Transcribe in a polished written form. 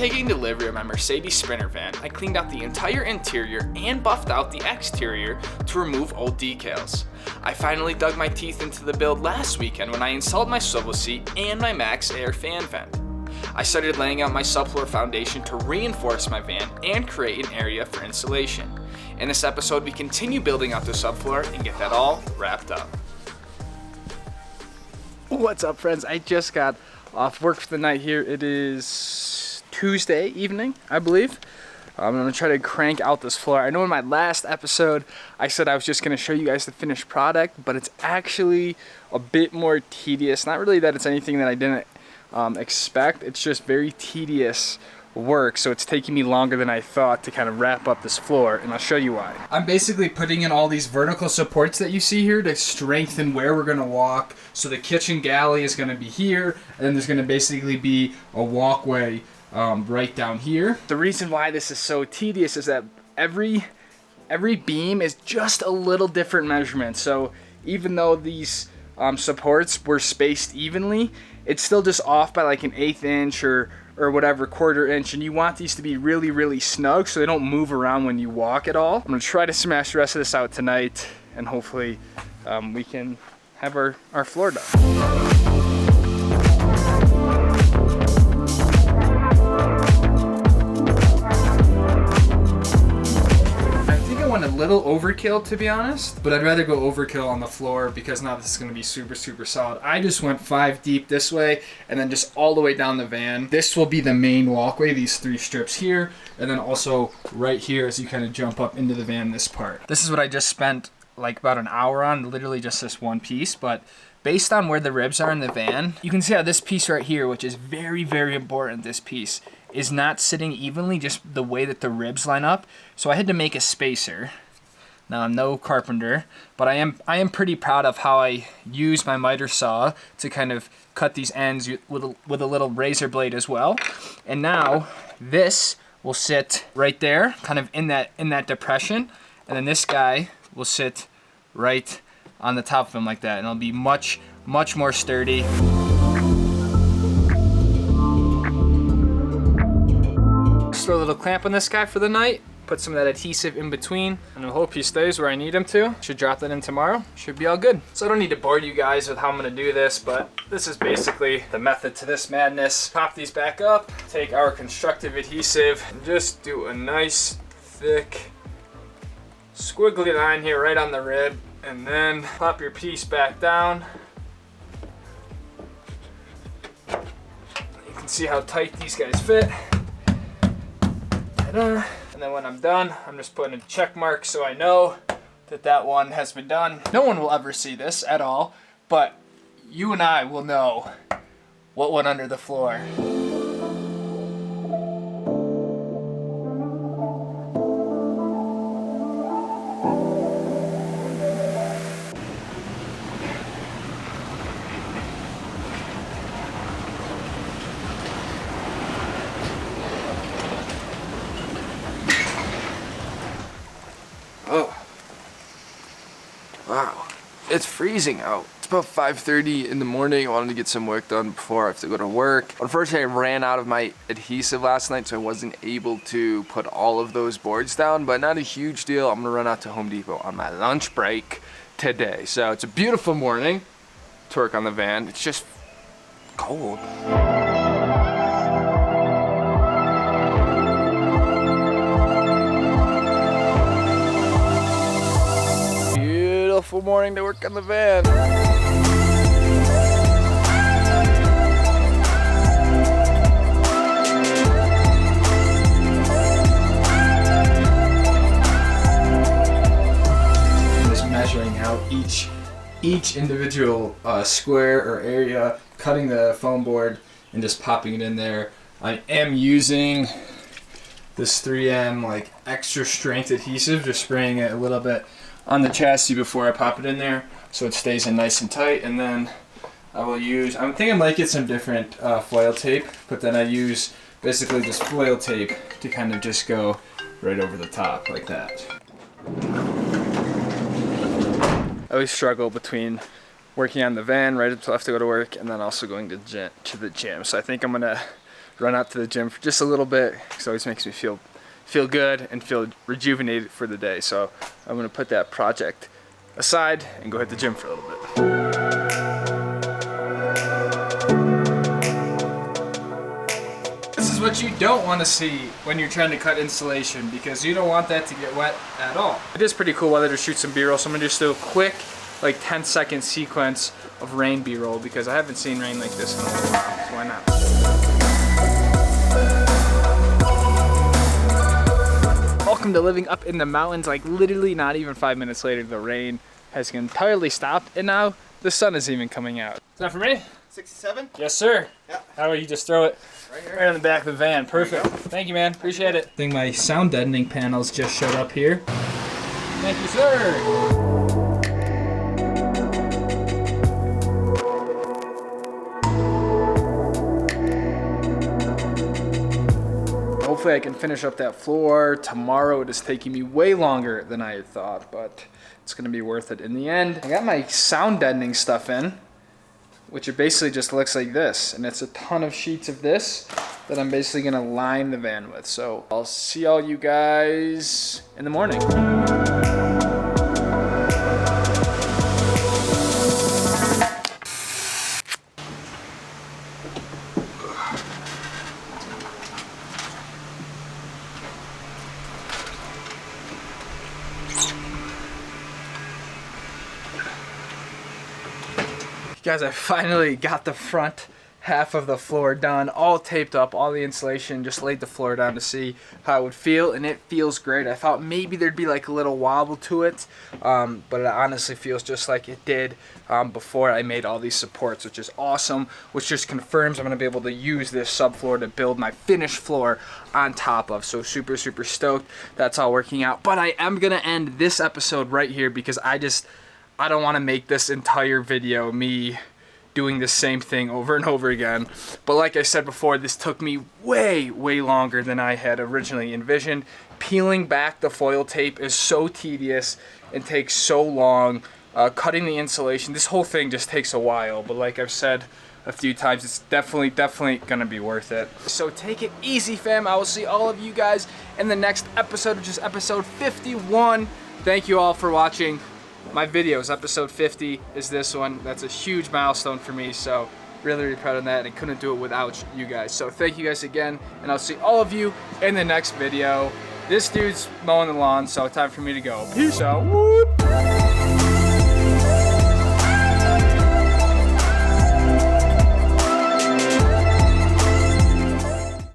taking delivery of my Mercedes Sprinter van, I cleaned out the entire interior and buffed out the exterior to remove old decals. I finally dug my teeth into the build last weekend when I installed my swivel seat and my max air fan vent. I started laying out my subfloor foundation to reinforce my van and create an area for insulation. In this episode, we continue building out the subfloor and get that all wrapped up. What's up, friends? I just got off work for the night here. It is Tuesday evening, I believe. I'm gonna try to crank out this floor. I know in my last episode, I said I was just gonna show you guys the finished product, but it's actually a bit more tedious. Not really that it's anything that I didn't expect. It's just very tedious work, so it's taking me longer than I thought to kind of wrap up this floor, and I'll show you why. I'm basically putting in all these vertical supports that you see here to strengthen where we're gonna walk. So the kitchen galley is gonna be here, and then there's gonna basically be a walkway right down here. The reason why this is so tedious is that every beam is just a little different measurement. So even though these supports were spaced evenly, it's still just off by like an 1/8 inch or whatever, 1/4 inch, and you want these to be really snug so they don't move around when you walk at all. I'm gonna try to smash the rest of this out tonight, and hopefully we can have our floor done. A little overkill, to be honest, but I'd rather go overkill on the floor because now this is going to be super solid. I just went 5 deep this way and then just all the way down the van. This will be the main walkway, these 3 strips here, and then also right here as you kind of jump up into the van, this part. This is what I just spent like about an hour on, literally just this one piece, but based on where the ribs are in the van, you can see how this piece right here, which is very important, this piece is not sitting evenly, just the way that the ribs line up. So I had to make a spacer. Now I'm no carpenter, but I am pretty proud of how I use my miter saw to kind of cut these ends with a little razor blade as well. And now this will sit right there, kind of in that depression, and then this guy will sit right on the top of him like that, and it'll be much more sturdy. Just throw a little clamp on this guy for the night, put some of that adhesive in between, and I hope he stays where I need him to. Should drop that in tomorrow, should be all good. So I don't need to bore you guys with how I'm gonna do this, but this is basically the method to this madness. Pop these back up, take our constructive adhesive, and just do a nice, thick, squiggly line here right on the rib, and then pop your piece back down. You can see how tight these guys fit. And then when I'm done, I'm just putting a check mark so I know that one has been done. No one will ever see this at all, but you and I will know what went under the floor. Oh, wow, it's freezing out. It's about 5:30 in the morning. I wanted to get some work done before I have to go to work. Unfortunately, I ran out of my adhesive last night, so I wasn't able to put all of those boards down, but not a huge deal. I'm gonna run out to Home Depot on my lunch break today. So it's a beautiful morning to work on the van. It's just cold. Beautiful morning to work on the van. I'm just measuring out each individual square or area, cutting the foam board and just popping it in there. I am using this 3M like extra strength adhesive, just spraying it a little bit on the chassis before I pop it in there so it stays in nice and tight. And then I will use, I'm thinking I might get some different foil tape, but then I use basically just foil tape to kind of just go right over the top like that. I always struggle between working on the van right until I have to go to work and then also going to the gym. So I think I'm gonna run out to the gym for just a little bit. It always makes me feel good and feel rejuvenated for the day. So I'm gonna put that project aside and go hit the gym for a little bit. This is what you don't want to see when you're trying to cut insulation, because you don't want that to get wet at all. It is pretty cool weather to shoot some B-roll, so I'm gonna just do a quick like 10-second sequence of rain B-roll, because I haven't seen rain like this in a little while, so why not? Welcome to living up in the mountains. Like literally not even 5 minutes later, the rain has entirely stopped, and now the sun is even coming out. Is that for me? 67? Yes, sir. Yeah. How about you just throw it Right here. right on the back of the van? Perfect. Thank you, man. Appreciate it. I think my sound deadening panels just showed up here. Thank you, sir. Hopefully I can finish up that floor tomorrow. It is taking me way longer than I had thought, but it's gonna be worth it in the end. I got my sound deadening stuff in, which it basically just looks like this, and it's a ton of sheets of this that I'm basically gonna line the van with. So I'll see all you guys in the morning. Guys, I finally got the front half of the floor done, all taped up, all the insulation, just laid the floor down to see how it would feel, and it feels great. I thought maybe there'd be like a little wobble to it, but it honestly feels just like it did before I made all these supports, which is awesome, which just confirms I'm going to be able to use this subfloor to build my finished floor on top of. So super, super stoked that's all working out. But I am going to end this episode right here, because I don't want to make this entire video me doing the same thing over and over again. But like I said before, this took me way longer than I had originally envisioned. Peeling back the foil tape is so tedious and takes so long. Cutting the insulation, this whole thing just takes a while. But like I've said a few times, it's definitely gonna be worth it. So take it easy, fam. I will see all of you guys in the next episode, which is episode 51. Thank you all for watching my videos. Episode 50 is this one. That's a huge milestone for me, so really proud of that, and couldn't do it without you guys. So thank you guys again, and I'll see all of you in the next video. This dude's mowing the lawn, so time for me to go. Peace out. Whoop.